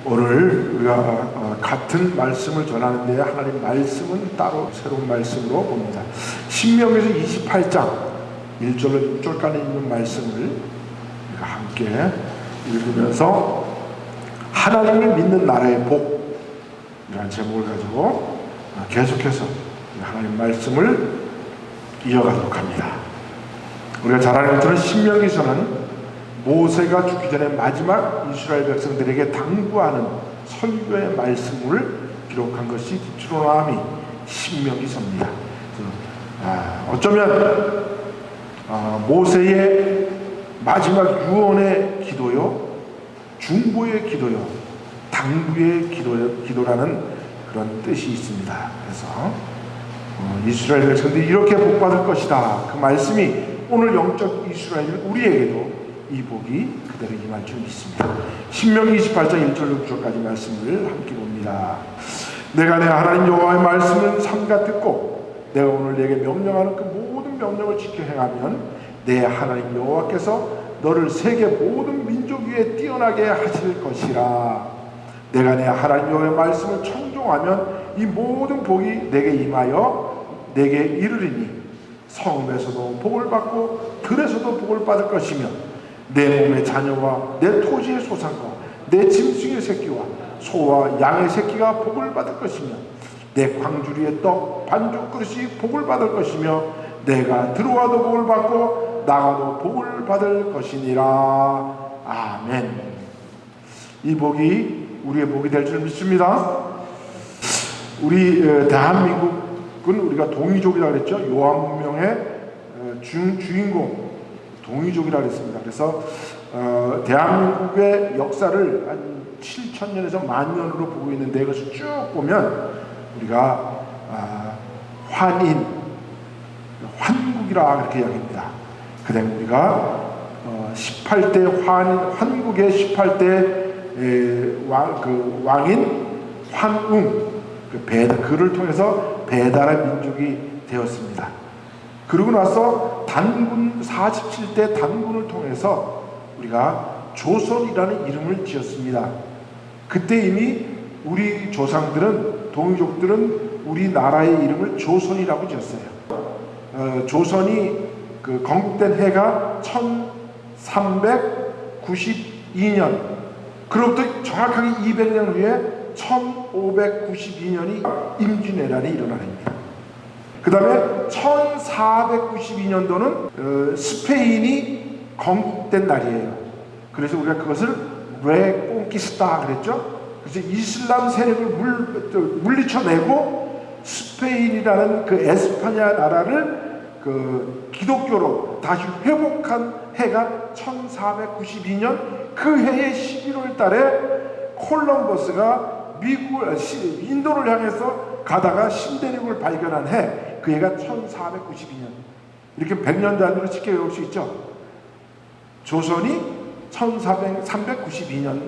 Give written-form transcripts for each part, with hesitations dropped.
오늘 우리가 같은 말씀을 전하는데 하나님 말씀은 따로 새로운 말씀으로 봅니다. 신명기서 28장 1절로 6절까지 있는 말씀을 우리가 함께 읽으면서 하나님을 믿는 나라의 복 이라는 제목을 가지고 계속해서 하나님 말씀을 이어가도록 합니다. 우리가 잘 아는 것처럼 신명기서는 모세가 죽기 전에 마지막 이스라엘 백성들에게 당부하는 설교의 말씀을 기록한 것이 주로남이 신명기서입니다. 어쩌면 모세의 마지막 유언의 기도요, 중보의 기도요, 당부의 기도라는 그런 뜻이 있습니다. 그래서 이스라엘 백성들이 이렇게 복받을 것이다. 그 말씀이 오늘 영적 이스라엘 우리에게도 이 복이 그대로 임할 줄 믿습니다. 신명기 28장 1절 6절까지 말씀을 함께 봅니다. 내가 내 하나님 여호와의 말씀을 삼가 듣고 내가 오늘 내게 명령하는 그 모든 명령을 지켜 행하면 내 하나님 여호와께서 너를 세계 모든 민족 위에 뛰어나게 하실 것이라. 내가 내 하나님 여호와의 말씀을 청종하면 이 모든 복이 내게 임하여 내게 이르리니 성읍에서도 복을 받고 들에서도 복을 받을 것이며 내 몸의 자녀와 내 토지의 소산과 내 짐승의 새끼와 소와 양의 새끼가 복을 받을 것이며 내 광주리의 떡 반죽 그릇이 복을 받을 것이며 내가 들어와도 복을 받고 나가도 복을 받을 것이니라. 아멘. 이 복이 우리의 복이 될 줄 믿습니다. 우리 대한민국은 우리가 동이족이라고 그랬죠. 요한문명의 주인공 동이족이라고 했습니다. 그래서 대한민국의 역사를 한 7,000년에서 10,000년으로 보고 있는데 이것을 쭉 보면 우리가 환국이라 그렇게 이야기합니다. 그다음에 우리가 18대 환국의 18대 왕인 환웅 그를 통해서 배달의 민족이 되었습니다. 그러고 나서 단군 47대 단군을 통해서 우리가 조선이라는 이름을 지었습니다. 그때 이미 우리 조상들은 동이족들은 우리나라의 이름을 조선이라고 지었어요. 조선이 건국된 해가 1392년 그로부터 정확하게 200년 후에 1592년이 임진왜란이 일어나는 겁니다. 그 다음에 1492년도는 스페인이 건국된 날이에요. 그래서 우리가 그것을 레콩키스타 그랬죠. 그래서 이슬람 세력을 물리쳐내고 스페인이라는 그 에스파냐 나라를 그 기독교로 다시 회복한 해가 1492년 그 해의 11월 달에 콜럼버스가 인도를 향해서 가다가 신대륙을 발견한 해 그 해가 1492년 이렇게 100년 단위로 쉽게 외울 수 있죠. 조선이 1392년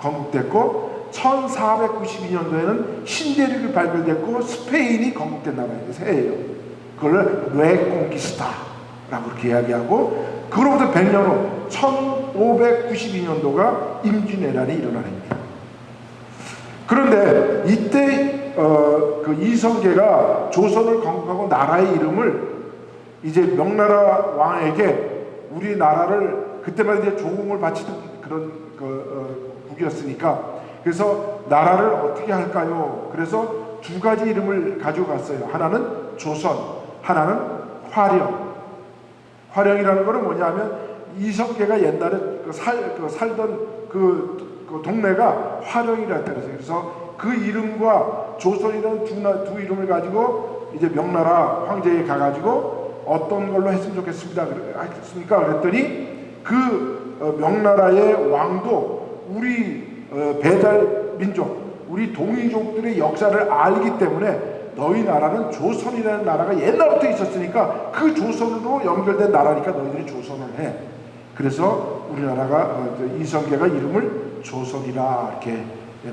건국됐고 1492년도에는 신대륙이 발견됐고 스페인이 건국된 나라의 해예요. 그걸 레콩키스타라고 그렇게 이야기하고 그로부터 100년 후 1592년도가 임진왜란이 일어나는 겁니다. 그런데 이때 그 이성계가 조선을 건국하고 나라의 이름을 이제 명나라 왕에게 우리나라를 그때만 이제 조공을 바치던 그런 국이었으니까 그래서 나라를 어떻게 할까요? 그래서 두 가지 이름을 가지고 갔어요. 하나는 조선, 하나는 화령. 화령이라는 것은 뭐냐면 이성계가 옛날에 살던 그 동네가 화령이라 했어요. 그래서 그 이름과 조선이라는 두 이름을 가지고 이제 명나라 황제에 가가지고 어떤 걸로 했으면 좋겠습니다. 그랬더니 그 명나라의 왕도 우리 배달 민족, 우리 동이족들의 역사를 알기 때문에 너희 나라는 조선이라는 나라가 옛날부터 있었으니까 그 조선으로 연결된 나라니까 너희들이 조선을 해. 그래서 우리나라가 이성계가 이름을 조선이라 이렇게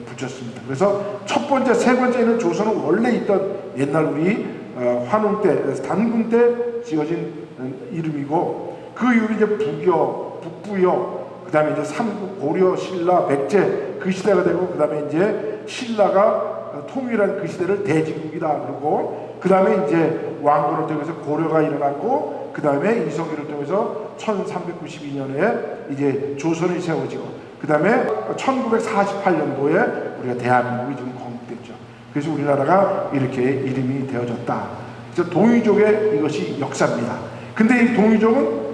붙였습니다. 그래서 첫 번째, 세 번째는 조선은 원래 있던 옛날 우리 환웅 때, 단군 때 지어진 이름이고 그 이후에 이제 북여, 북부여, 그 다음에 이제 삼국, 고려, 신라, 백제 그 시대가 되고, 그 다음에 이제 신라가 통일한 그 시대를 대진국이다 그러고, 그 다음에 이제 왕건을 통해서 고려가 일어났고, 그 다음에 이성계를 통해서 1392년에 이제 조선이 세워지고, 그 다음에 1948년도에 우리가 대한민국이 지금 건국됐죠. 그래서 우리나라가 이렇게 이름이 되어졌다. 그래서 동이족의 이것이 역사입니다. 근데 이 동이족은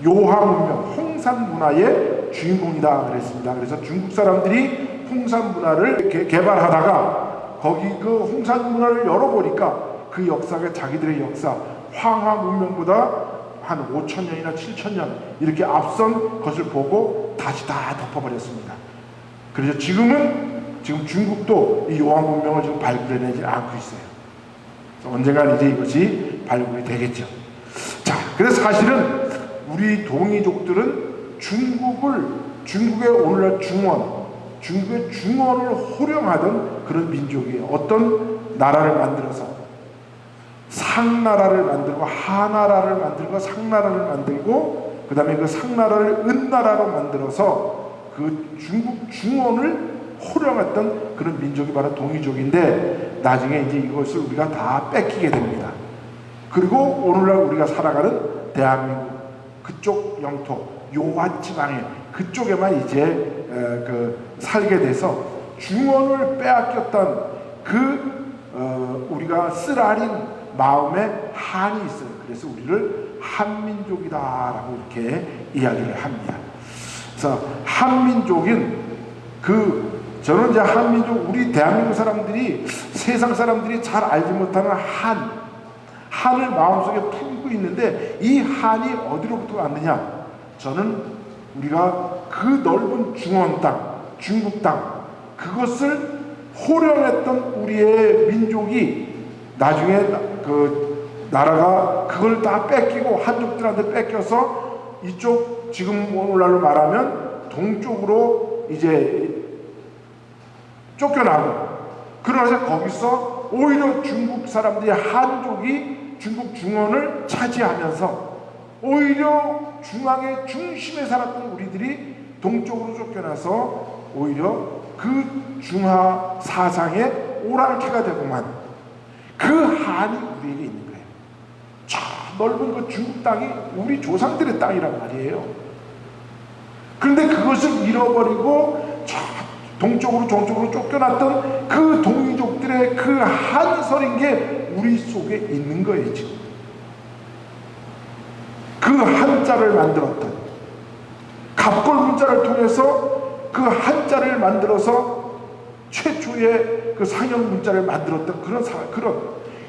요하문명, 홍산 문화의 주인공이다 그랬습니다. 그래서 중국 사람들이 홍산 문화를 개발하다가 거기 그 홍산 문화를 열어보니까 그 역사가 자기들의 역사, 황하 문명보다 한 5,000년이나 7,000년 이렇게 앞선 것을 보고 다시 다 덮어버렸습니다. 그래서 지금 중국도 이 요한 문명을 지금 발굴해내지 않고 있어요. 언젠간 이제 이것이 발굴이 되겠죠. 자, 그래서 사실은 우리 동이족들은 중국의 오늘날 중국의 중원을 호령하던 그런 민족이에요. 어떤 나라를 만들어서 상나라를 만들고 하나라를 만들고 상나라를 만들고, 그 다음에 그 상나라를 은나라로 만들어서 그 중국 중원을 호령했던 그런 민족이 바로 동이족인데, 나중에 이제 이것을 우리가 다 뺏기게 됩니다. 그리고 오늘날 우리가 살아가는 대한민국 그쪽 영토 요한지방에 그쪽에만 이제 살게 돼서 중원을 빼앗겼던 우리가 쓰라린 마음에 한이 있어요. 그래서 우리를 한민족이다라고 이렇게 이야기를 합니다. 그래서 한민족인 저는 이제 한민족, 우리 대한민국 사람들이 세상 사람들이 잘 알지 못하는 한을 마음속에 품고 있는데, 이 한이 어디로부터 왔느냐? 저는 우리가 그 넓은 중원 땅, 중국 땅, 그것을 호령했던 우리의 민족이 나중에 그 나라가 그걸 다 뺏기고 한족들한테 뺏겨서 이쪽 지금 오늘날로 말하면 동쪽으로 이제 쫓겨나고, 그러면서 거기서 오히려 중국 사람들이 한족이 중국 중원을 차지하면서 오히려 중앙의 중심에 살았던 우리들이 동쪽으로 쫓겨나서 오히려 그 중화 사상의 오랑캐가 되고만, 그 한이 우리에게 있는 거예요. 저 넓은 그 중국 땅이 우리 조상들의 땅이란 말이에요. 그런데 그것을 잃어버리고 저 동쪽으로 저쪽으로 쫓겨났던 그 동이족들의 그 한설인 게 우리 속에 있는 거예요. 지금 그 한자를 만들었던, 갑골 문자를 통해서 그 한자를 만들어서 최초의 그 상형 문자를 만들었던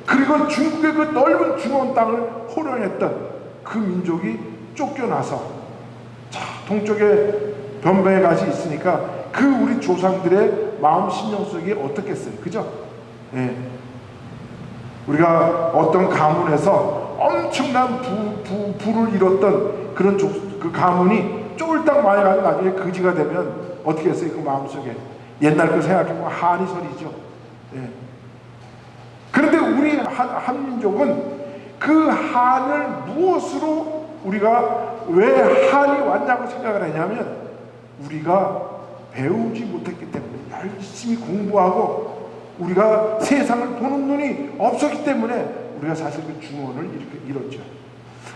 그리고 중국의 그 넓은 중원 땅을 호령했던 그 민족이 쫓겨나서 동쪽에 변방에 가시 있으니까 그 우리 조상들의 마음 심령 속이 어떻겠어요? 그죠? 예. 우리가 어떤 가문에서 엄청난 부를 이뤘던 그 가문이 쫄딱 망해가지고 나중에 거지가 되면 어떻게 했어요? 그 마음속에 옛날 거 생각해보면 한이 소리죠. 예. 그런데 우리 한민족은 그 한을 무엇으로 우리가 왜 한이 왔냐고 생각을 하냐면, 우리가 배우지 못했기 때문에, 열심히 공부하고 우리가 세상을 보는 눈이 없었기 때문에 우리가 사실 그 중원을 이렇게 잃었죠.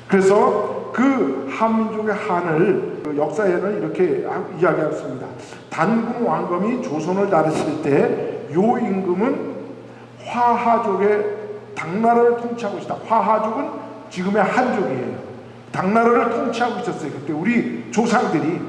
그래서 그 한민족의 한을 역사에는 이렇게 이야기했습니다. 단군 왕검이 조선을 다스릴 때 요 임금은 화하족의 당나라를 통치하고 있다. 화하족은 지금의 한족이에요. 당나라를 통치하고 있었어요, 그때 우리 조상들이.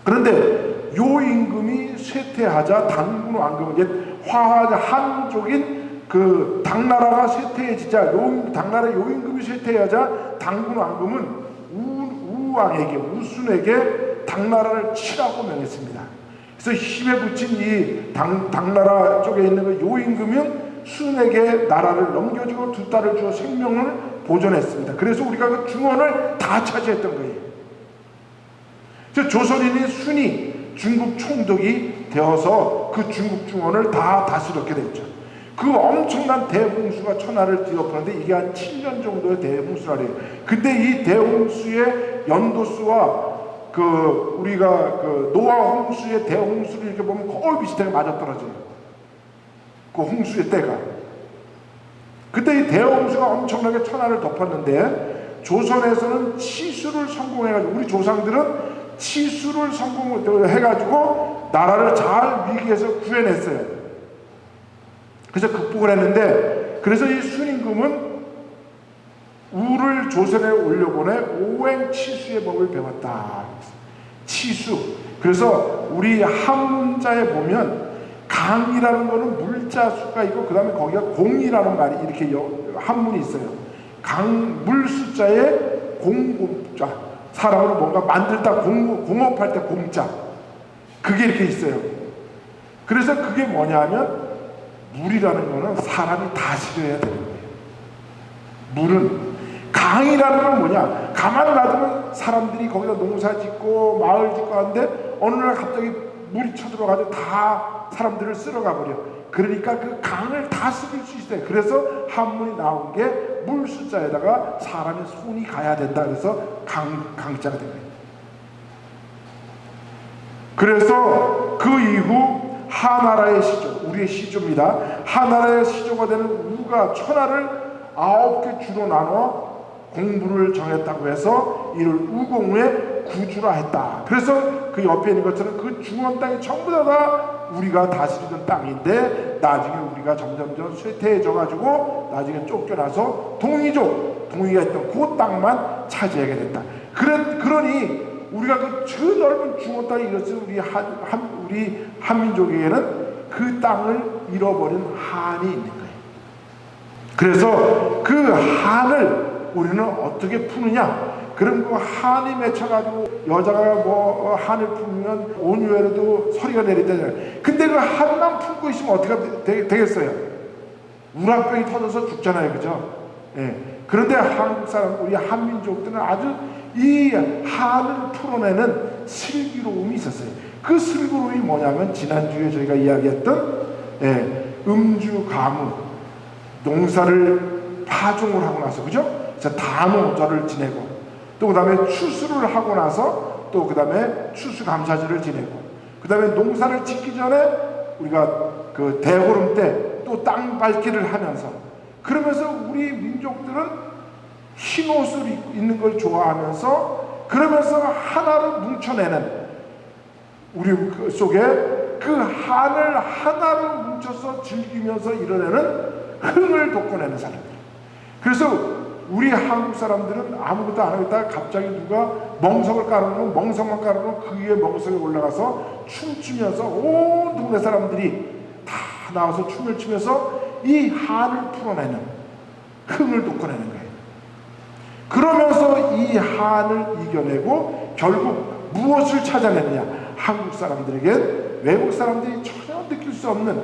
그런데 요 임금이 쇠퇴하자 단군 왕검은 화하 한족인 그 당나라가 쇠퇴해지자, 당나라 요 임금이 쇠퇴하자 당군 왕검은 우왕에게, 우순에게 당나라를 치라고 명했습니다. 그래서 힘에 붙인 이 당나라 쪽에 있는 그 요 임금은 순에게 나라를 넘겨주고 두 딸을 주어 생명을 보존했습니다. 그래서 우리가 그 중원을 다 차지했던 거예요. 그래서 조선인이 순이 중국 총독이 되어서 그 중국 중원을 다 다스렸게 됐죠. 그 엄청난 대홍수가 천하를 뒤덮었는데 이게 한 7년 정도의 대홍수라래요. 근데 이 대홍수의 연도수와 우리가 노아 홍수의 대홍수를 이렇게 보면 거의 비슷하게 맞아떨어져요. 그 홍수의 때가. 그때 이 대홍수가 엄청나게 천하를 덮었는데 조선에서는 치수를 성공해가지고 우리 조상들은 치수를 성공해가지고 나라를 잘 위기에서 구해냈어요. 그래서 극복을 했는데, 그래서 이 순임금은 우를 조선에 올려보내 오행치수의 법을 배웠다. 치수. 그래서 우리 한문자에 보면 강이라는 거는 물자 수가 있고 그 다음에 거기가 공이라는 말이 이렇게 한문이 있어요. 강, 물 숫자에 공자. 사람으로 뭔가 만들다 공업할 때 공자. 그게 이렇게 있어요. 그래서 그게 뭐냐면 물이라는 거는 사람이 다스려야 되는 거예요. 물은. 강이라는 건 뭐냐? 가만 놔두면 사람들이 거기다 농사 짓고 마을 짓고 하는데 어느 날 갑자기 물이 쳐들어가지고 다 사람들을 쓸어가 버려. 그러니까 그 강을 다스릴 수 있어요. 그래서 한문이 나온 게 물 숫자에다가 사람의 손이 가야 된다. 그래서 강자가 된 거예요. 그래서 그 이후 하나라의 시조, 우리의 시조입니다. 하나라의 시조가 되는 우가 천하를 9개 주로 나눠 공부를 정했다고 해서 이를 우공의 구주라 했다. 그래서 그 옆에 있는 것처럼 그 중원 땅이 전부 다 우리가 다스리던 땅인데 나중에 우리가 점점점 쇠퇴해져 가지고 나중에 쫓겨나서 동이가 있던 그 땅만 차지하게 됐다. 그러니 우리가 그 저 넓은 중원 땅에 이렇듯 우리 한민족에게는 그 땅을 잃어버린 한이 있는 거예요. 그래서 그 한을 우리는 어떻게 푸느냐? 그럼 그 한이 맺혀가지고 여자가 뭐 한을 풀면 온유에도 서리가 내리잖아요. 근데 그 한만 풀고 있으면 어떻게 되겠어요? 우라병이 터져서 죽잖아요, 그죠? 예. 그런데 한국 사람, 우리 한민족들은 아주 이 한을 풀어내는 슬기로움이 있었어요. 그 슬기로움이 뭐냐면 지난주에 저희가 이야기했던 음주 가무, 농사를 파종을 하고 나서, 그죠? 단오절을 지내고 또 그 다음에 추수를 하고 나서 또 그 다음에 추수감사절을 지내고 그 다음에 농사를 짓기 전에 우리가 그 대보름 때 또 땅 밟기를 하면서, 그러면서 우리 민족들은 흰 옷을 입는 걸 좋아하면서 그러면서 하나를 뭉쳐내는 우리 속에 그 한을 하나로 뭉쳐서 즐기면서 이뤄내는 흥을 돋궈내는 사람들. 그래서 우리 한국 사람들은 아무것도 안 하겠다가 갑자기 누가 멍석을 깔아놓으면 멍석만 깔아놓으면 그 위에 멍석에 올라가서 춤추면서 온 동네 사람들이 다 나와서 춤을 추면서 이 한을 풀어내는, 흥을 돋궈내는 거예요. 그러면서 이 한을 이겨내고 결국 무엇을 찾아내느냐? 한국 사람들에게 외국 사람들이 전혀 느낄 수 없는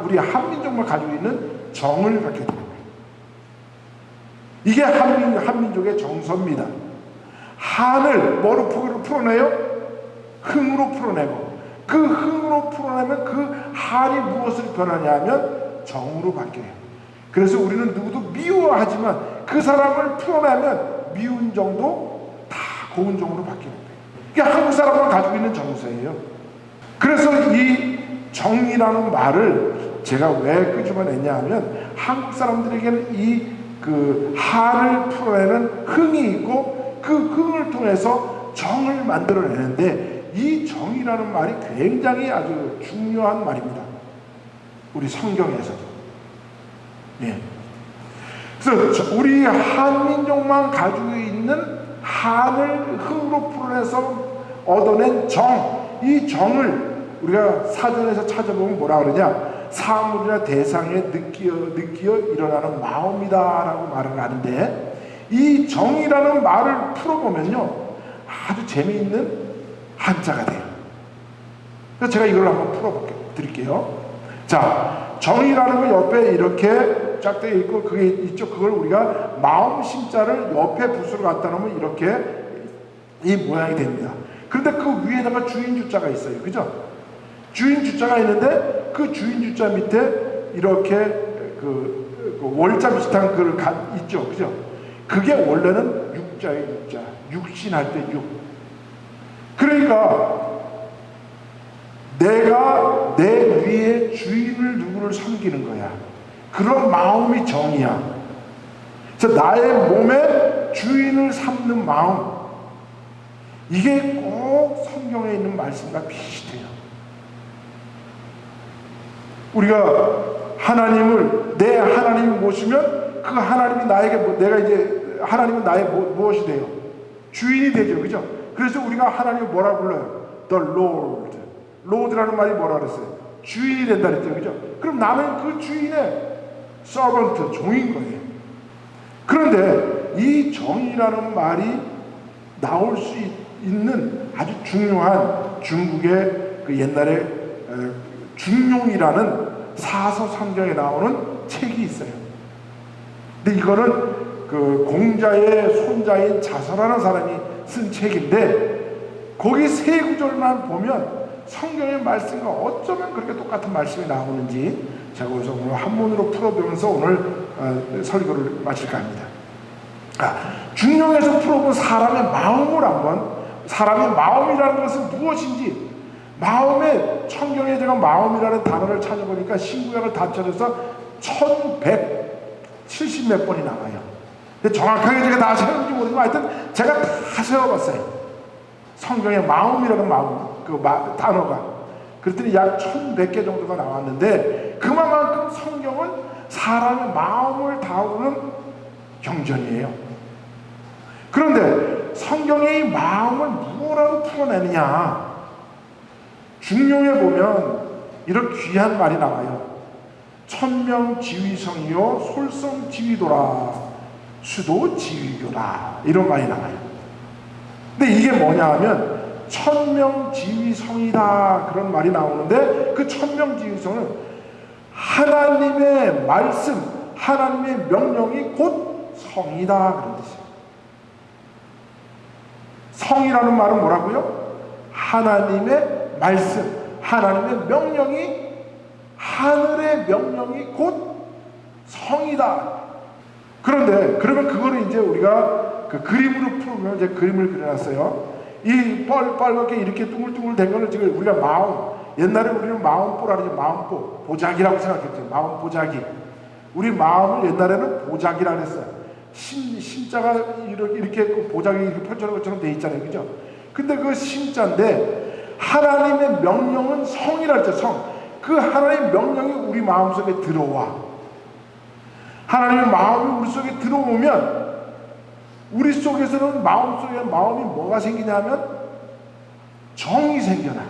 우리 한민족만 가지고 있는 정을 갖게 됩니다. 이게 한민족의 정서입니다. 한을 뭐로 풀어내요? 흥으로 풀어내고, 그 흥으로 풀어내면 그 한이 무엇을 변하냐면 정으로 바뀌어요. 그래서 우리는 누구도 미워하지만 그 사람을 풀어내면 미운 정도 다 고운 정으로 바뀌는 거예요. 이게 한국 사람은 가지고 있는 정서예요. 그래서 이 정이라는 말을 제가 왜 끄집어냈냐 하면 한국 사람들에게는 그 한을 풀어내는 흥이 있고 그 흥을 통해서 정을 만들어내는데, 이 정이라는 말이 굉장히 아주 중요한 말입니다. 우리 성경에서도. 예. 그래서 우리 한민족만 가지고 있는 한을 흥으로 풀어내서 얻어낸 정, 이 정을 우리가 사전에서 찾아보면 뭐라 그러냐? 사물이나 대상에 느끼어 일어나는 마음이다 라고 말을 하는데, 이 정이라는 말을 풀어보면요 아주 재미있는 한자가 돼요. 그래서 제가 이걸 한번 풀어드릴게요. 자, 정이라는 거 옆에 이렇게 쫙 되어 있고 그게 있죠. 그걸 우리가 마음 심자를 옆에 붓으로 갖다 놓으면 이렇게 이 모양이 됩니다. 그런데 그 위에다가 주인 주자가 있어요, 그죠? 주인 주자가 있는데 그 주인 주자 밑에 이렇게 그 월자 비슷한 글 있죠, 그죠? 그게 원래는 육자예요, 육자. 육신할 때 육. 그러니까 내가 내 위에 주인을 누구를 섬기는 거야. 그런 마음이 정이야. 그래서 나의 몸에 주인을 삼는 마음, 이게 꼭 성경에 있는 말씀과 비슷해요. 우리가 하나님을, 내 하나님을 모시면 그 하나님이 나에게, 내가 이제 하나님은 나의 무엇이 돼요? 주인이 되죠. 그죠? 그래서 우리가 하나님을 뭐라 불러요? The Lord. Lord라는 말이 뭐라 그랬어요? 주인이 된다 그랬죠. 그죠? 그럼 나는 그 주인의 servant, 종인 거예요. 그런데 이 정이라는 말이 나올 수 있는 아주 중요한 중국의 그 옛날에 중용이라는 사서 성경에 나오는 책이 있어요. 근데 이거는 그 공자의 손자인 자서라는 사람이 쓴 책인데, 거기 세 구절만 보면 성경의 말씀과 어쩌면 그렇게 똑같은 말씀이 나오는지 제가 그래서 오늘 한문으로 풀어보면서 오늘 설교를 마칠까 합니다. 중용에서 풀어본 사람의 마음을 한번, 사람의 마음이라는 것은 무엇인지, 마음에, 성경에 제가 마음이라는 단어를 찾아보니까 신구약을 다 쳐져서 1170 몇 번이 나와요. 근데 정확하게 제가 다 세웠는지 모르지만 하여튼 제가 다 세워봤어요. 성경에 마음이라는 단어가. 그랬더니 약 1100개 정도가 나왔는데, 그만큼 성경은 사람의 마음을 다루는 경전이에요. 그런데 성경의 이 마음을 무엇으로 풀어내느냐, 중용에 보면 이런 귀한 말이 나와요. 천명지위성이요 솔성지위도라 수도지위교라, 이런 말이 나와요. 근데 이게 뭐냐 하면 천명지위성이다, 그런 말이 나오는데, 그 천명지위성은 하나님의 말씀, 하나님의 명령이 곧 성이다, 그런 뜻이에요. 성이라는 말은 뭐라고요? 하나님의 말씀, 하나님의 명령이, 하늘의 명령이 곧 성이다. 그런데 그러면 그거를 이제 우리가 그 그림으로 풀면, 이제 그림을 그려놨어요. 이 빨갛게 이렇게 둥글둥글 된 거는 지금 우리가 마음, 옛날에 우리는 마음보라 그러지, 마음보, 보자기라고 생각했죠. 마음 보자기. 우리 마음을 옛날에는 보자기라고 했어요. 신자가 이렇게 보자기 이렇게 펼쳐놓은 것처럼 돼 있잖아요. 그죠? 근데 그 신자인데, 하나님의 명령은 성이라 했죠. 성. 그 하나님의 명령이 우리 마음속에 들어와. 하나님의 마음이 우리 속에 들어오면, 우리 속에서는 마음속에 마음이 뭐가 생기냐면 정이 생겨나.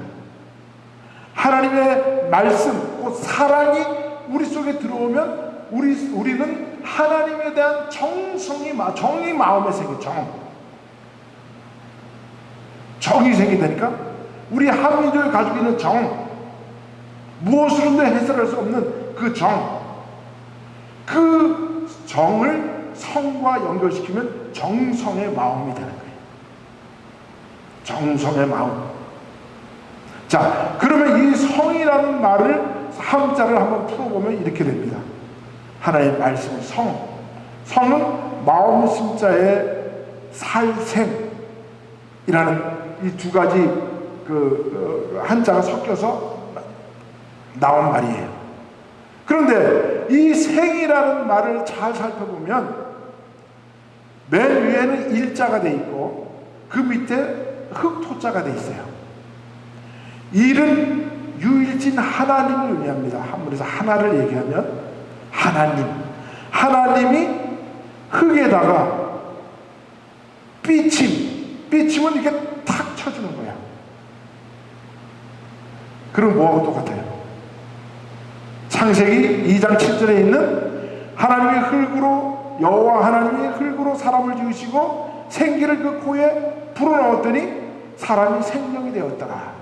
하나님의 말씀, 곧 사랑이 우리 속에 들어오면 우리는 하나님에 대한 정이 마음에 생겨. 정이 생긴다니까. 우리 한민족이 가지고 있는 정, 무엇으로도 해설할 수 없는 그 정을 성과 연결시키면 정성의 마음이 되는 거예요. 정성의 마음. 자, 그러면 이 성이라는 말을, 함자를 한번 풀어보면 이렇게 됩니다. 하나님의 말씀, 성은 마음 심자의 살생이라는 이 두 가지 한자가 섞여서 나온 말이에요. 그런데 이 생이라는 말을 잘 살펴보면 맨 위에는 일자가 돼 있고 그 밑에 흑토자가 돼 있어요. 일은 유일진 하나님을 의미합니다. 한문에서 하나를 얘기하면 하나님이 흙에다가 삐침은 이렇게 탁 쳐주는 거야. 그럼 뭐하고 똑같아요? 창세기 2장 7절에 있는 하나님의 흙으로, 여호와 하나님이 흙으로 사람을 지으시고 생기를 그 코에 불어넣었더니 사람이 생명이 되었더라.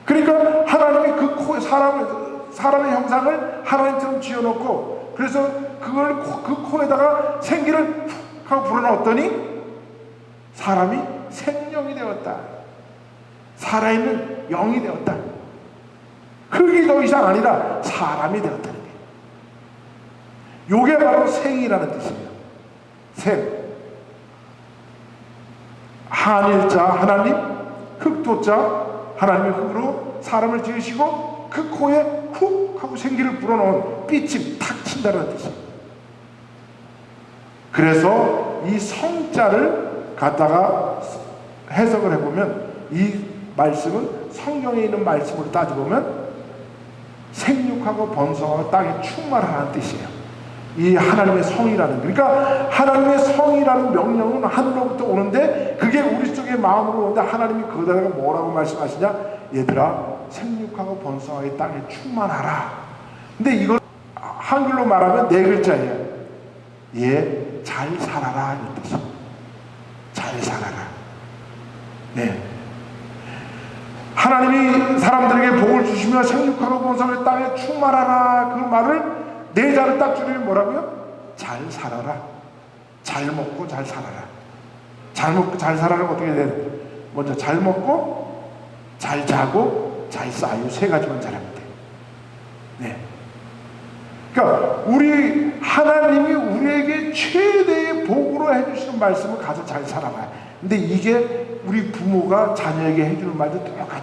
그러니까 하나님이 그 코에 사람의 형상을 하나님처럼 지어놓고, 그래서 그걸 그 코에다가 생기를 훅 하고 불어넣었더니 사람이 생명이 되었다. 살아있는 영이 되었다. 흙이 더 이상 아니라 사람이 되었다는 거예요. 요게 바로 생이라는 뜻이에요. 생. 한일자 하나님, 흙도자 하나님의 흙으로 사람을 지으시고 그 코에 훅 하고 생기를 불어넣은 빛이 탁 튄다는 뜻이에요. 그래서 이 성자를 갖다가 해석을 해보면 이 말씀은 성경에 있는 말씀으로 따져보면 생육하고 번성하고 땅에 충만하는 뜻이에요. 이 하나님의 성이라는, 그러니까 하나님의 성이라는 명령은 하늘로부터 오는데 그게 우리 속의 마음으로 오는데 하나님이 거기다가 뭐라고 말씀하시냐? 얘들아 생육하고 번성하게 땅에 충만하라. 근데 이걸 한글로 말하면 네 글자예요. 예, 잘 살아라 이 뜻이에요. 잘 살아라. 네. 하나님이 사람들에게 복을 주시며 생육하고 번성하게 땅에 충만하라, 그 말을 네 자를 딱 줄이면 뭐라고요? 잘 살아라. 잘 먹고 잘 살아라. 잘 먹고 잘 살아라는 어떻게 돼요? 먼저 잘 먹고 잘 자고 잘 싸요. 세 가지만 잘하면 돼요. 네. 그러니까 우리 하나님이 우리에게 최대의 복으로 해주시는 말씀을 가서 잘 살아라. 근데 이게 우리 부모가 자녀에게 해주는 말도 똑같아.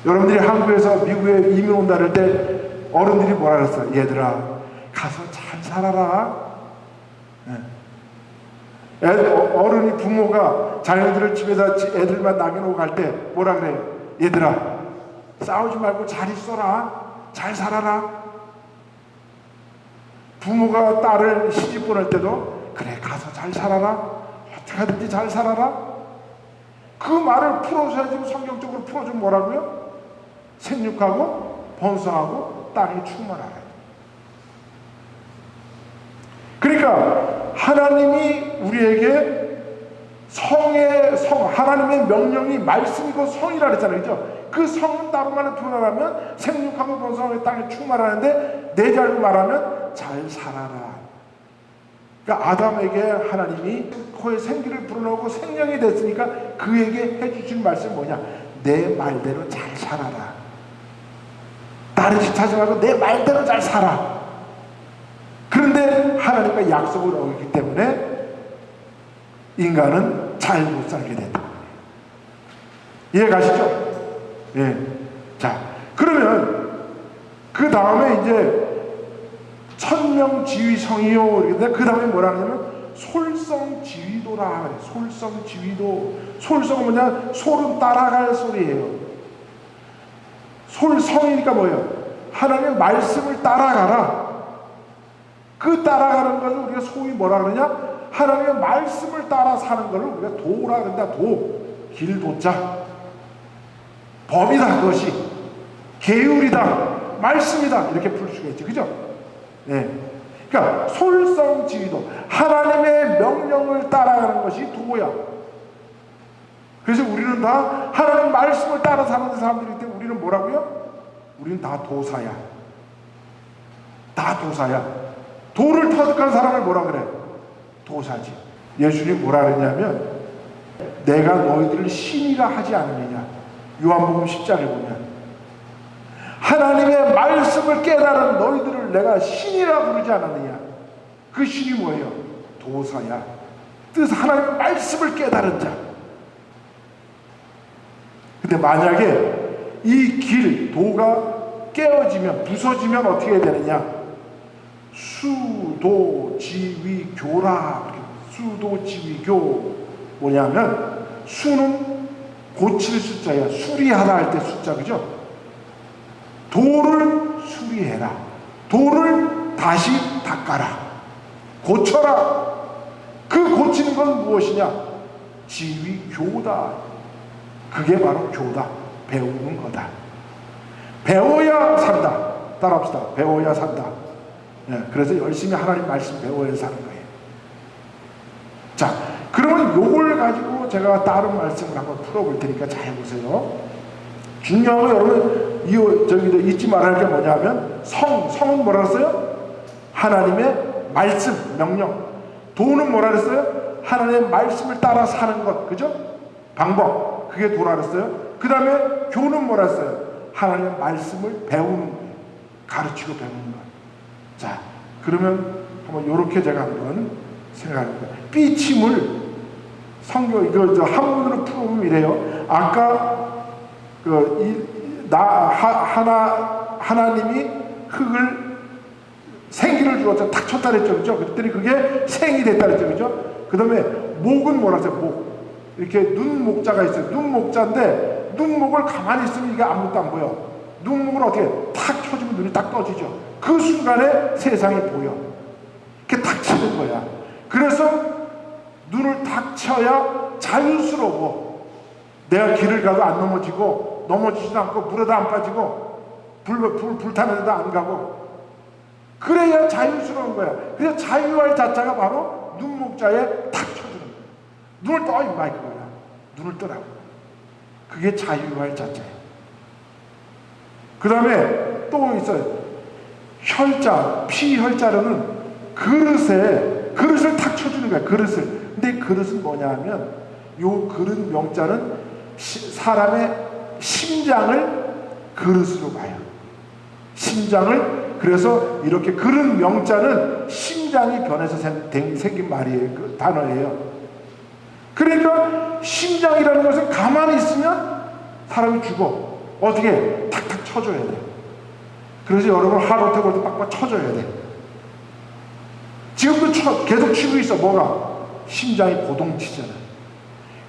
여러분들이 한국에서 미국에 이민 온다 그럴 때 어른들이 뭐라 그랬어? 얘들아 가서 잘 살아라. 네. 어른이 부모가 자녀들을 집에다 애들만 남겨놓고 갈 때 뭐라 그래요? 얘들아 싸우지 말고 잘 있어라. 잘 살아라. 부모가 딸을 시집 보낼 때도 그래 가서 잘 살아라. 어떻게 하든지 잘 살아라. 그 말을 풀어줘야지. 성경적으로 풀어주면 뭐라고요? 생육하고 번성하고 땅이 충만하라. 그러니까 하나님이 우리에게 하나님의 명령이 말씀이고 성이라 그랬잖아요. 그죠? 그 성은 다른 말로 표현하면 생육하고 번성하고 땅에 충만하는데 네 자로 말하면 잘 살아라. 그러니까 아담에게 하나님이 코에 생기를 불어넣고 생명이 됐으니까 그에게 해주신 말씀이 뭐냐? 내 말대로 잘 살아라. 다른 짓 하지 말고 내 말대로 잘 살아. 그런데 하나님과 약속을 어겼기 때문에 인간은 잘 못 살게 됐다. 이해 가시죠? 예. 자, 그러면 그 다음에 이제 천명지위성이요. 그런데 그 다음에 뭐라 하냐면 솔성지위도라. 솔성지위도. 솔성은 뭐냐? 솔은 따라갈 소리예요. 솔성이니까 뭐예요? 하나님의 말씀을 따라가라. 그 따라가는 것을 우리가 소위 뭐라 그러냐? 하나님의 말씀을 따라 사는 것을 우리가 도라 그런다. 도. 길도자. 법이다 그것이. 계율이다. 말씀이다. 이렇게 풀 수가 있죠. 그죠? 네. 그러니까 솔성지위도. 하나님의 명령을 따라가는 것이 도야. 그래서 우리는 다 하나님 말씀을 따라 사는 사람들이기 때문에 우리는 뭐라고요? 우리는 다 도사야. 다 도사야. 도를 터득한 사람을 뭐라 그래? 도사지. 예수님이 뭐라 그랬냐면 내가 너희들을 신이라 하지 않느냐. 요한복음 10장에 보면 하나님의 말씀을 깨달은 너희들을 내가 신이라 부르지 않았느냐. 그 신이 뭐예요? 도사야. 뜻 하나님의 말씀을 깨달은 자. 근데 만약에 이 길, 도가 깨어지면, 부서지면 어떻게 해야 되느냐? 수도지위교라. 수도지위교. 뭐냐면, 수는 고칠 숫자야. 수리하다 할 때 숫자, 그죠? 도를 수리해라. 도를 다시 닦아라. 고쳐라. 그 고치는 건 무엇이냐? 지위교다. 그게 바로 교다. 배우는 거다. 배워야 산다. 따라합시다. 배워야 산다. 네, 그래서 열심히 하나님 말씀 배워야 사는 거예요. 자, 그러면 요걸 가지고 제가 다른 말씀을 한번 풀어볼 테니까 잘 보세요. 중요한 거 여러분 저기도 잊지 말아야 할 게 뭐냐면 성은 뭐라 그랬어요? 하나님의 말씀, 명령. 도는 뭐라 그랬어요? 하나님의 말씀을 따라 사는 것, 그죠? 방법, 그게 도라 그랬어요. 그 다음에 교는 뭐라 했어요? 하나님의 말씀을 배우는 거예요. 가르치고 배우는 거예요. 자, 그러면 한번 요렇게 제가 한번 생각해볼게요. 삐침을 성경 이거 저 한문으로 풀어보면 이래요. 아까 하나님이 흙을 생기를 주었죠. 탁 쳤다 그랬죠. 그죠? 그랬더니 그게 생이 됐다 그랬죠. 그죠? 그 다음에 목은 뭐라 했어요? 목. 이렇게 눈목자가 있어요. 눈목자인데 눈목을 가만히 있으면 이게 아무것도 안 보여. 눈목을 어떻게 탁 켜주면 눈이 딱 떠지죠. 그 순간에 세상이 보여. 이렇게 탁 치는 거야. 그래서 눈을 탁 쳐야 자유스러워. 내가 길을 가도 안 넘어지고 넘어지지도 않고 물에도 안 빠지고 불타는 데도 안 가고, 그래야 자유스러운 거야. 그래서 자유할 자체가 바로 눈목자에 탁 쳐주는 거야. 눈을 떠 임마 이거야. 눈을 뜨라고. 그게 자유할 자체예요. 그 다음에 또 있어요. 혈자, 피혈자로는 그릇을 탁 쳐주는 거야. 그릇을. 근데 그릇은 뭐냐 하면 요 그릇 명자는 사람의 심장을 그릇으로 봐요. 심장을. 그래서 이렇게 그릇 명자는 심장이 변해서 생긴 말이에요. 그 단어예요. 그러니까 심장이라는 것은 가만히 있으면 사람이 죽어. 어떻게? 탁탁 쳐줘야 돼. 그래서 여러분 하루 태울 때 빡빡 쳐줘야 돼. 지금도 계속 치고 있어. 뭐가? 심장이 고동치잖아.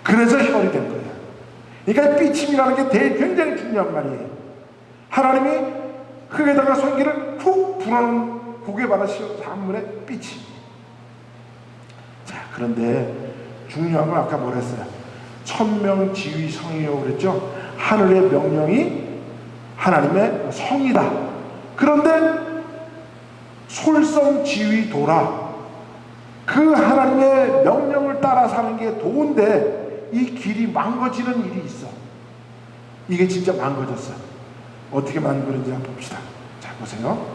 그래서 혈이 된 거야. 그러니까 삐침이라는 게 굉장히 중요한 말이에요. 하나님이 흙에다가 손기를 훅 불어넣은 고개 받아씌운 한문의 삐침. 자, 그런데 중요한 건 아까 뭐라 했어요? 천명지휘성이라고 그랬죠? 하늘의 명령이 하나님의 성이다. 그런데 솔성지휘도라. 그 하나님의 명령을 따라 사는 게 도인데 이 길이 망가지는 일이 있어. 이게 진짜 망가졌어. 어떻게 망가졌는지 한번 봅시다. 잘 보세요.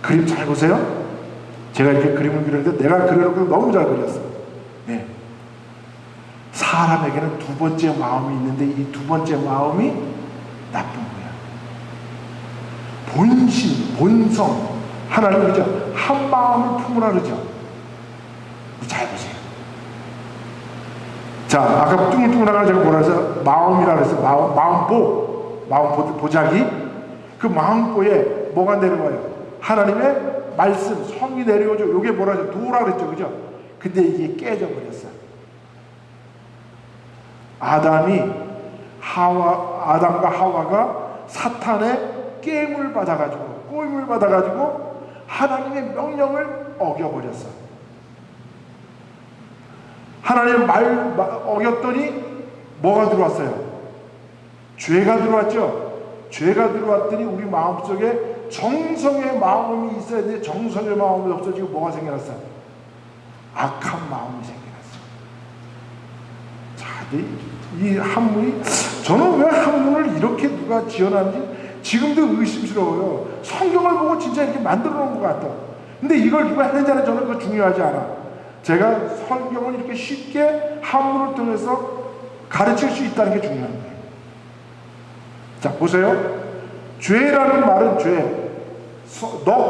그림 잘 보세요. 제가 이렇게 그림을 그렸는데 내가 그려놓고 너무 잘 그렸어. 네. 사람에게는 두 번째 마음이 있는데 이 두 번째 마음이 나쁜 거야. 본심, 본성. 하나님 그러죠. 한 마음을 품으라 그러죠. 잘 보세요. 자, 아까 뚱글뚱글한 제가 뭐라 해서 마음이라 그랬어요. 마음 보자기. 그 마음보에 뭐가 내려와요? 하나님의 말씀, 성이 내려오죠. 요게 뭐라 하죠? 도라 그랬죠. 그죠? 근데 이게 깨져버렸어. 아담과 하와가 사탄의 꼬임을 받아가지고 하나님의 명령을 어겨버렸어. 하나님의 말 어겼더니 뭐가 들어왔어요? 죄가 들어왔죠. 죄가 들어왔더니 우리 마음속에 정성의 마음이 있어야 돼. 정성의 마음이 없어지고 뭐가 생겨났어? 악한 마음이 생겨났어. 자, 이 한문이, 저는 왜 한문을 이렇게 누가 지어놨는지 지금도 의심스러워요. 성경을 보고 진짜 이렇게 만들어 놓은 것 같아. 근데 이걸 누가 했는지는 저는 그거 중요하지 않아. 제가 성경을 이렇게 쉽게 한문을 통해서 가르칠 수 있다는 게 중요한 거예요. 자, 보세요. 죄라는 말은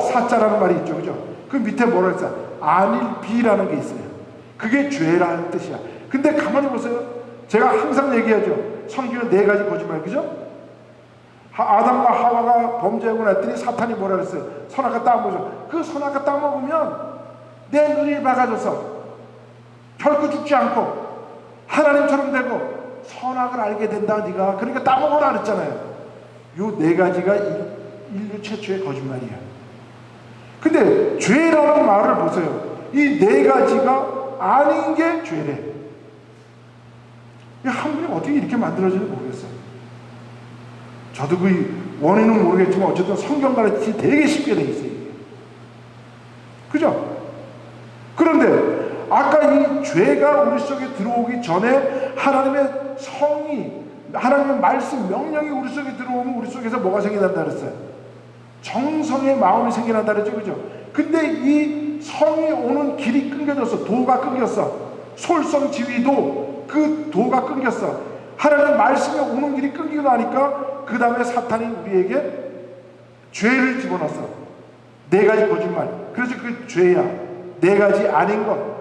사자라는 말이 있죠. 그죠? 그 밑에 뭐라 했어요? 안일비라는 게 있어요. 그게 죄라는 뜻이야. 근데 가만히 보세요. 제가 항상 얘기하죠. 성경은 4가지 거짓말, 그죠? 아담과 하와가 범죄하고 났더니 사탄이 뭐라 그랬어요? 선악과 따먹어서. 그 선악과 따먹으면 내 눈이 밝아져서 결코 죽지 않고 하나님처럼 되고 선악을 알게 된다. 네가 그러니까 따먹어라 그랬잖아요. 요 4가지가 인류 최초의 거짓말이야. 근데 죄라는 말을 보세요. 이 4가지가 아닌 게 죄래. 한문이 어떻게 이렇게 만들어지는지 모르겠어요. 저도 그 원인은 모르겠지만 어쨌든 성경 가르치기 되게 쉽게 돼 있어요. 그죠? 그런데 아까 이 죄가 우리 속에 들어오기 전에 하나님의 성이, 하나님의 말씀, 명령이 우리 속에 들어오면 우리 속에서 뭐가 생겨난다 그랬어요? 정성의 마음이 생겨난다 그랬죠. 그죠? 근데 이 성이 오는 길이 끊겨졌어. 도가 끊겼어. 솔성지휘도 그 도가 끊겼어. 하나님의 말씀이 오는 길이 끊기고 나니까 그 다음에 사탄이 우리에게 죄를 집어넣었어. 4가지 거짓말. 그래서 그게 죄야. 4가지 아닌 것.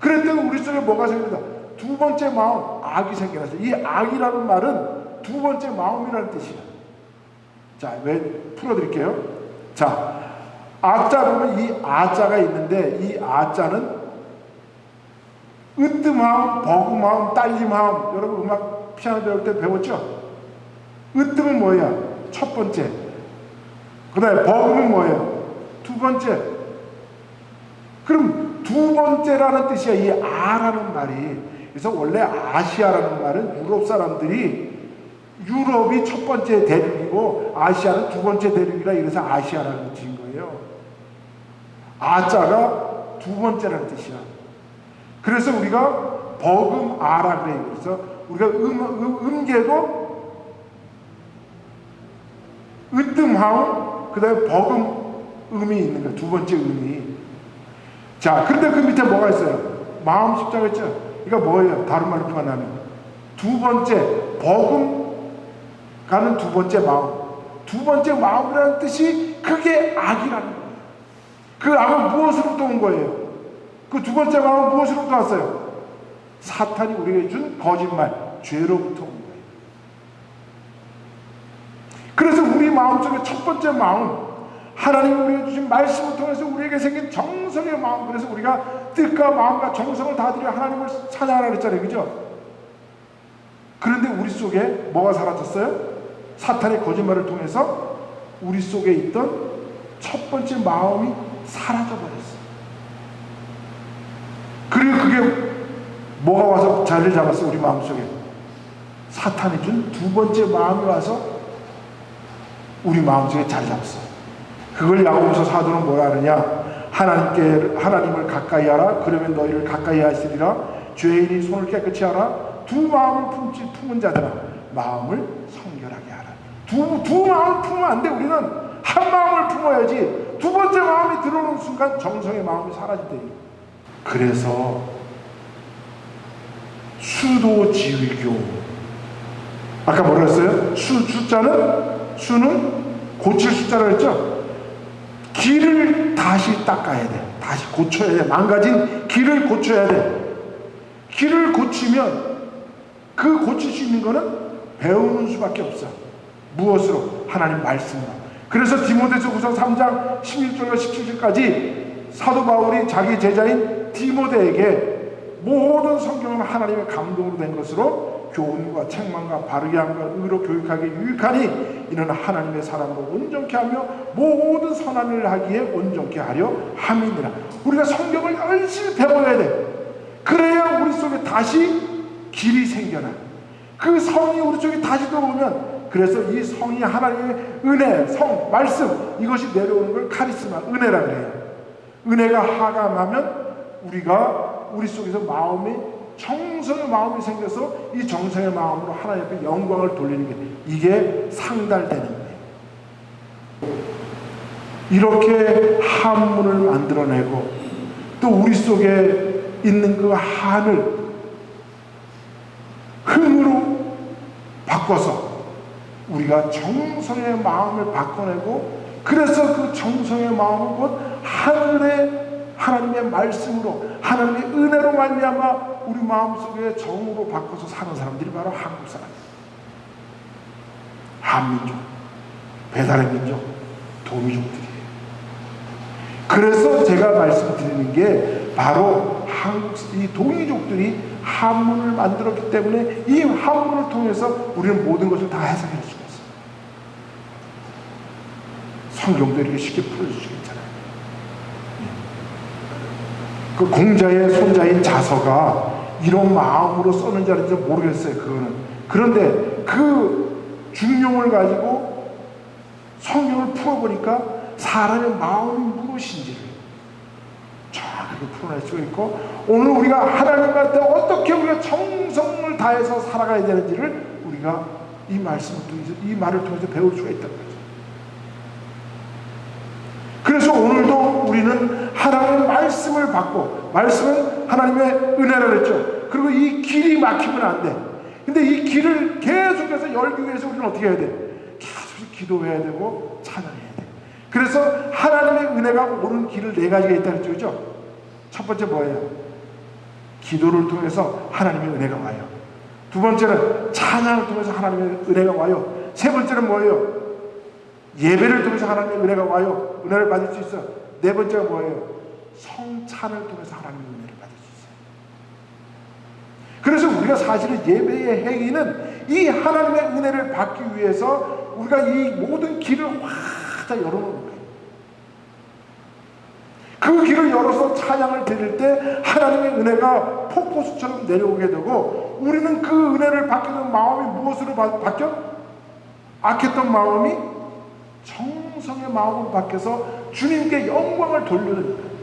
그랬더니 우리 속에 뭐가 생긴다? 두 번째 마음, 악이 생겨났어요. 이 악이라는 말은 두 번째 마음이라는 뜻이에요. 자, 왜 풀어드릴게요. 자, 아자 보면 이 아자가 있는데, 이 아자는 으뜸함, 버금함, 딸림함. 여러분 음악 피아노 배울 때 배웠죠? 으뜸은 뭐예요? 첫 번째. 그 다음에 버금은 뭐예요? 두 번째. 그럼 두 번째라는 뜻이야, 이 아라는 말이. 그래서 원래 아시아라는 말은 유럽 사람들이, 유럽이 첫 번째 대륙이고 아시아는 두 번째 대륙이라 이래서 아시아라는 뜻인 거예요. 아자가 두 번째라는 뜻이야. 그래서 우리가 버금아라 그래요. 그래서 우리가 음계도 으뜸하고 그 다음에 버금음이 있는 거예요. 두 번째 음이. 자, 그런데 그 밑에 뭐가 있어요? 마음 십자가 있죠? 이거 뭐예요? 다른 말로 표현하면 두 번째 버금가는 두 번째 마음. 두 번째 마음이라는 뜻이 그게 악이라는 거예요. 그 악은 무엇으로부터 온 거예요? 그 두 번째 마음은 무엇으로부터 왔어요? 사탄이 우리에게 준 거짓말, 죄로부터 온 거예요. 그래서 우리 마음속에 첫 번째 마음, 하나님이 우리에게 주신 말씀을 통해서 우리에게 생긴 정성의 마음. 그래서 우리가 뜻과 마음과 정성을 다 들여 하나님을 찬양하라 그랬잖아요. 그죠? 그런데 우리 속에 뭐가 사라졌어요? 사탄의 거짓말을 통해서 우리 속에 있던 첫 번째 마음이 사라져버렸어요. 그리고 그게 뭐가 와서 자리를 잡았어요? 우리 마음속에 사탄이 준 두 번째 마음이 와서 우리 마음속에 자리 잡았어요. 그걸 야고보서 사도는 뭐라 하느냐? 하나님을 가까이 하라. 그러면 너희를 가까이 하시리라. 죄인이 손을 깨끗이 하라. 두 마음을 품은 자들아, 마음을 성결하게 하라. 두 마음을 품으면 안 돼. 우리는 한 마음을 품어야지. 두 번째 마음이 들어오는 순간 정성의 마음이 사라진대. 그래서 수도지위교, 아까 뭐라 했어요? 수는 고칠 숫자라 했죠? 길을 다시 닦아야 돼. 다시 고쳐야 돼. 망가진 길을 고쳐야 돼. 길을 고치면 그 고칠 수 있는 거는 배우는 수밖에 없어. 무엇으로? 하나님 말씀으로. 그래서 디모데후서 3장 16절과 17절까지 사도 바울이 자기 제자인 디모데에게 모든 성경은 하나님의 감동으로 된 것으로 교훈과 책망과 바르게 함과 의로 교육하기에 유익하니 이는 하나님의 사람으로 온전케 하며 모든 선한 일을 하기에 온전케 하려 함이니라. 우리가 성경을 열심히 배워야 돼. 그래야 우리 속에 다시 길이 생겨나. 그 성이 우리 속에 다시 들어오면, 그래서 이 성이 하나님의 은혜, 성, 말씀, 이것이 내려오는 걸 카리스마, 은혜라 그래요. 은혜가 하감하면 우리 속에서 마음이, 정성의 마음이 생겨서 이 정성의 마음으로 하나님 앞에 영광을 돌리는 게, 이게 상달되는 거예요. 이렇게 한문을 만들어내고 또 우리 속에 있는 그 한을 흥으로 바꿔서 우리가 정성의 마음을 바꿔내고, 그래서 그 정성의 마음은 곧 하나님의 말씀으로, 하나님의 은혜로 말미암아 우리 마음속에 정으로 바꿔서 사는 사람들이 바로 한국 사람이에요. 한민족, 배달의 민족, 도민족들이에요. 그래서 제가 말씀드리는 게 바로 이 도민족들이 한문을 만들었기 때문에 이 한문을 통해서 우리는 모든 것을 다 해석할 수가 있어요. 성경도 이렇게 쉽게 풀어주시겠잖아요. 그 공자의 손자인 자서가 이런 마음으로 썼는지 아닌지 모르겠어요. 그거는. 그런데 그 중용을 가지고 성경을 풀어보니까 사람의 마음이 무엇인지를 정확하게 풀어낼 수가 있고, 오늘 우리가 하나님한테 어떻게 우리가 정성을 다해서 살아가야 되는지를 우리가 이 말씀을 통해서, 이 말을 통해서 배울 수가 있다는 거죠. 그래서 오늘도 우리는 하나님의 말씀을 받고, 말씀은 하나님의 은혜라 그랬죠. 그리고 이 길이 막히면 안 돼. 근데 이 길을 계속해서 열기 위해서 우리는 어떻게 해야 돼? 계속 기도해야 되고 찬양해야 돼. 그래서 하나님의 은혜가 오는 길을 네 가지가 있다는 거죠. 첫 번째 뭐예요? 기도를 통해서 하나님의 은혜가 와요. 두 번째는 찬양을 통해서 하나님의 은혜가 와요. 세 번째는 뭐예요? 예배를 통해서 하나님의 은혜가 와요. 은혜를 받을 수 있어요. 네 번째가 뭐예요? 성찬을 통해서 하나님의 은혜를 받을 수 있어요. 그래서 우리가 사실은 예배의 행위는 이 하나님의 은혜를 받기 위해서 우리가 이 모든 길을 다 열어놓는 거예요. 그 길을 열어서 찬양을 드릴 때 하나님의 은혜가 폭포수처럼 내려오게 되고, 우리는 그 은혜를 받게 된 마음이 무엇으로 바뀌어? 악했던 마음이 정성의 마음으로 바뀌어서 주님께 영광을 돌려드립니다.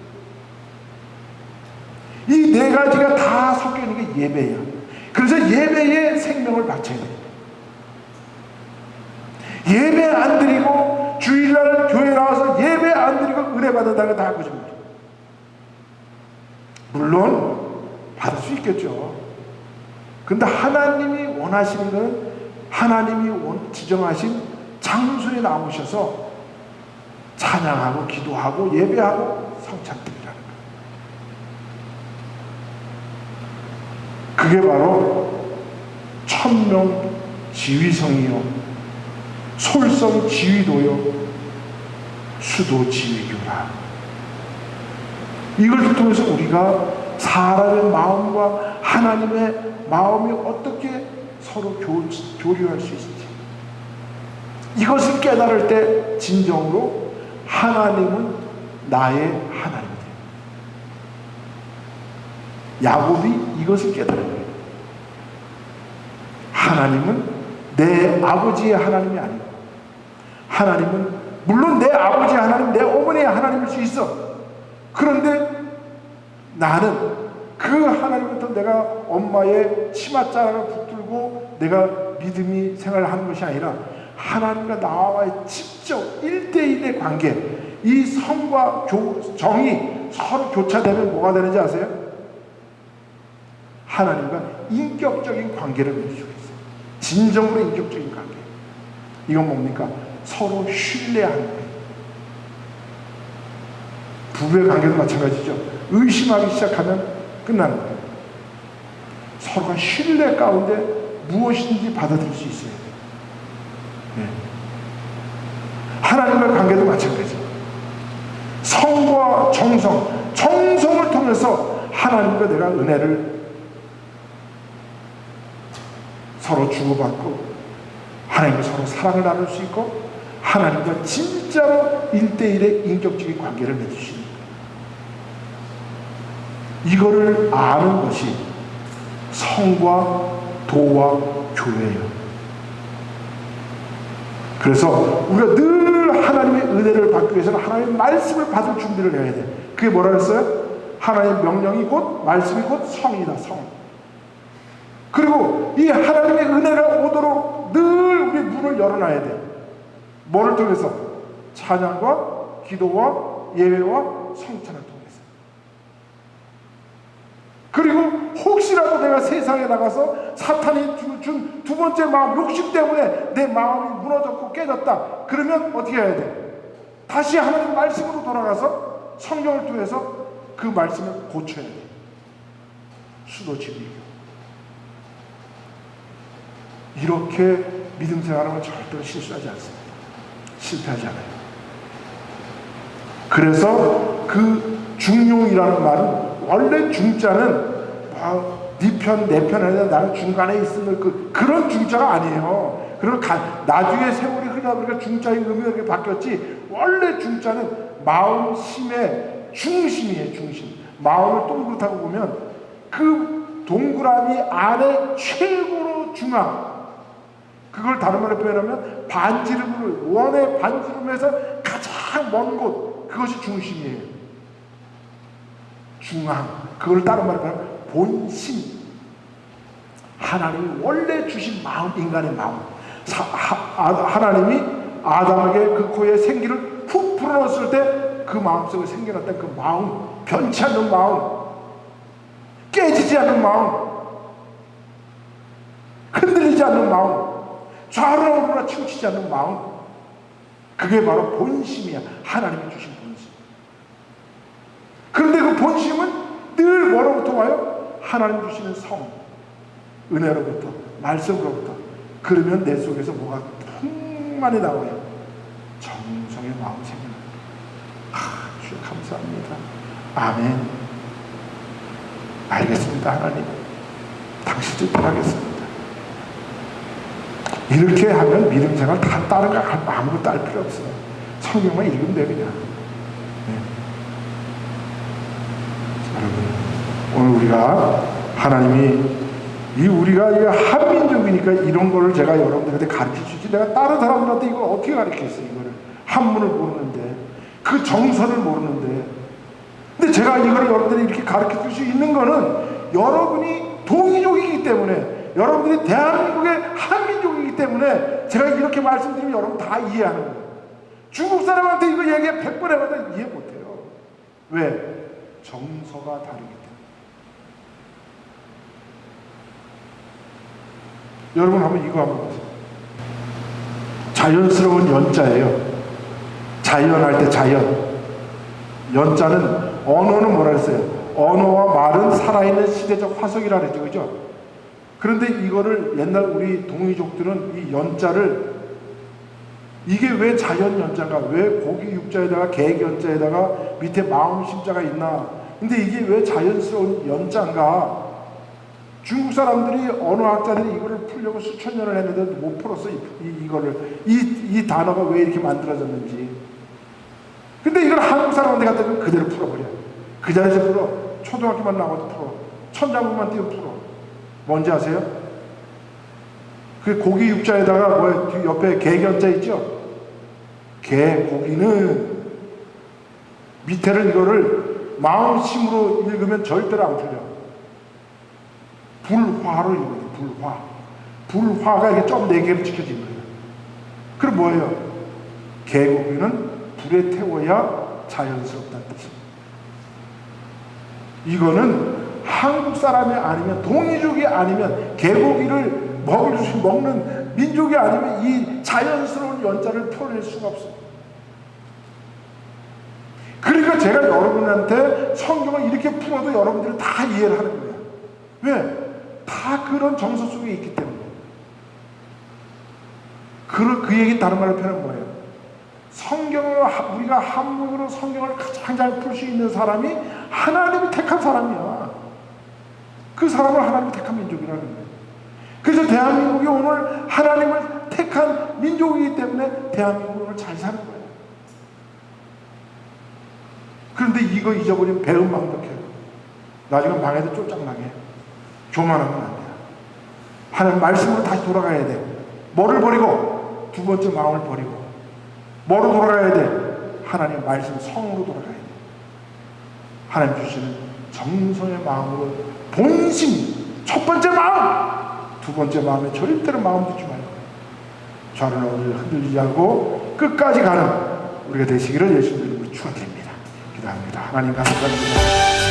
이 네 가지가 다 섞여 있는 게 예배예요. 그래서 예배에 생명을 바쳐야 돼요. 예배 안 드리고 주일날 교회 나와서 예배 안 드리고 은혜 받는다는 거 다 거짓말이에요. 물론 받을 수 있겠죠. 근데 하나님이 원하시는 건 하나님이 지정하신 장소에 나오셔서 찬양하고 기도하고 예배하고 성찬드리라는 거예요. 그게 바로 천명지휘성이요, 솔성지휘도요, 수도지휘교라. 이걸 통해서 우리가 사람의 마음과 하나님의 마음이 어떻게 서로 교류할 수 있을지, 이것을 깨달을 때 진정으로 하나님은 나의 하나님이다. 야곱이 이것을 깨달은 거예요. 하나님은 내 아버지의 하나님이 아니고, 하나님은 물론 내 아버지의 하나님, 내 어머니의 하나님일 수 있어. 그런데 나는 그 하나님부터 내가 엄마의 치맛자락을 붙들고 내가 믿음이 생활을 하는 것이 아니라 하나님과 나와의 직접 1대1의 관계, 이 성과 정이 서로 교차되면 뭐가 되는지 아세요? 하나님과 인격적인 관계를 맺을 수가 있어요. 진정으로 인격적인 관계. 이건 뭡니까? 서로 신뢰하는 거예요. 부부의 관계도 마찬가지죠. 의심하기 시작하면 끝나는 거예요. 서로가 신뢰 가운데 무엇이든지 받아들일 수 있어야 돼요. 네. 하나님과의 관계도 마찬가지예요. 성과 정성을 통해서 하나님과 내가 은혜를 서로 주고받고 하나님과 서로 사랑을 나눌 수 있고 하나님과 진짜로 1대1의 인격적인 관계를 맺을 수 있는 거예요. 이거를 아는 것이 성과 도와 교회예요. 그래서 우리가 늘 하나님의 은혜를 받기 위해서는 하나님의 말씀을 받을 준비를 해야 돼. 그게 뭐라 그랬어요? 하나님의 명령이 곧 말씀이 곧 성이다. 성. 그리고 이 하나님의 은혜가 오도록 늘 우리 문을 열어놔야 돼. 뭐를 통해서? 찬양과 기도와 예배와 성찬을 통해서. 그리고 혹시라도 내가 세상에 나가서 사탄이 준 두 번째 마음, 욕심 때문에 내 마음이 무너졌고 깨졌다. 그러면 어떻게 해야 돼? 다시 하나님 말씀으로 돌아가서 성경을 통해서 그 말씀을 고쳐야 돼. 수도지휘교. 이렇게 믿음 생활하면 절대로 실수하지 않습니다. 실패하지 않아요. 그래서 그 중용이라는 말은 원래 중자는 네 편, 내 편 아니라 나는 중간에 있으면 그런 중자가 아니에요. 그리고 나중에 세월이 흐르다 보니까 중자의 의미가 이렇게 바뀌었지, 원래 중자는 마음심의 중심이에요. 중심. 마음을 동그랗다고 보면 그 동그라미 안에 최고로 중앙, 그걸 다른 말로 표현하면 반지름으로, 원의 반지름에서 가장 먼 곳, 그것이 중심이에요. 중앙. 그걸 다른 말로 표현하면 본심. 하나님이 원래 주신 마음, 인간의 마음. 하나님이 아담에게 그 코에 생기를 푹 불어넣었을 때 그 마음속에 생겨났던 그 마음, 변치 않는 마음, 깨지지 않는 마음, 흔들리지 않는 마음, 좌우로 오르나 치우치지 않는 마음, 그게 바로 본심이야. 하나님이 주신 본심. 그런데 그 본심은 늘 뭐로부터 와요? 하나님 주시는 성, 은혜로부터, 말씀으로부터. 그러면 내 속에서 뭐가 풍만히 나와요. 정성의 마음 생겨나요. 주여 감사합니다. 아멘. 알겠습니다. 하나님, 당신 뜻대로 하겠습니다. 이렇게 하면 믿음 생활 다 다른 거 아무것도 알 필요 없어요. 성경만 읽으면 돼 그냥. 네. 여러분, 오늘 우리가 하나님이 우리가 한민족이니까 이런 거를 제가 여러분들한테 가르쳐 주지, 내가 다른 사람들한테 이걸 어떻게 가르치겠어요? 이거를 한문을 모르는데, 그 정서를 모르는데. 근데 제가 이거를 여러분들이 이렇게 가르쳐 줄 수 있는 거는 여러분이 동이족이기 때문에, 여러분들이 대한민국의 한민족이기 때문에 제가 이렇게 말씀드리면 여러분 다 이해하는 거예요. 중국 사람한테 이거 얘기해 100번 해봐도 이해 못해요. 왜? 정서가 다르기 때문에. 여러분 한번 이거 한번 보세요. 자연스러운 연자예요. 자연할 때 자연. 연자는, 언어는 뭐라 했어요? 언어와 말은 살아있는 시대적 화석이라 그랬죠. 그죠? 그런데 이거를 옛날 우리 동이족들은 이 연자를, 이게 왜 자연 연자가, 왜 고기 육자에다가 계획 연자에다가 밑에 마음 심자가 있나? 근데 이게 왜 자연스러운 연자인가? 중국 사람들이, 언어학자들이 이거를 풀려고 수천 년을 했는데 못 풀었어. 이 단어가 왜 이렇게 만들어졌는지. 근데 이걸 한국 사람한테 갖다 주면 그대로 풀어버려. 그 자리에서 풀어. 초등학교만 나와도 풀어. 천장부만 띄워 풀어. 뭔지 아세요? 그 고기 육자에다가 뭐 옆에 개견자 있죠? 개, 고기는 밑에를 이거를 마음심으로 읽으면 절대로 안 풀려. 불화로 읽어요. 불화. 불화가 이게 좀 4개로 지켜진 거예요. 그럼 뭐예요? 개고기는 불에 태워야 자연스럽다는 뜻입니다. 이거는 한국 사람이 아니면, 동이족이 아니면, 개고기를 먹는 민족이 아니면 이 자연스러운 연자를 풀어낼 수가 없어요. 그러니까 제가 여러분한테 성경을 이렇게 풀어도 여러분들이 다 이해를 하는 거예요. 왜? 다 그런 정서 속에 있기 때문에. 그 얘기 다른 말로 표현은 뭐예요? 성경을, 우리가 한국어로 성경을 가장 잘 풀 수 있는 사람이 하나님이 택한 사람이야. 그 사람을 하나님이 택한 민족이라는 거예요. 그래서 대한민국이 오늘 하나님을 택한 민족이기 때문에 대한민국을 잘 사는 거예요. 그런데 이거 잊어버리면 배은망덕해요. 나중에 방에도 쫄짝나게. 교만하면 안 돼요. 하나님 말씀으로 다시 돌아가야 돼. 뭐를 버리고? 두 번째 마음을 버리고. 뭐로 돌아가야 돼? 하나님 말씀, 성으로 돌아가야 돼. 하나님 주시는 정성의 마음으로, 본심, 첫 번째 마음, 두 번째 마음에 절대로 마음 두지 말고 좌는 어디를 흔들리지 않고 끝까지 가는 우리가 되시기를 예수님 이름으로 축원드립니다. 기도합니다. 하나님 감사합니다.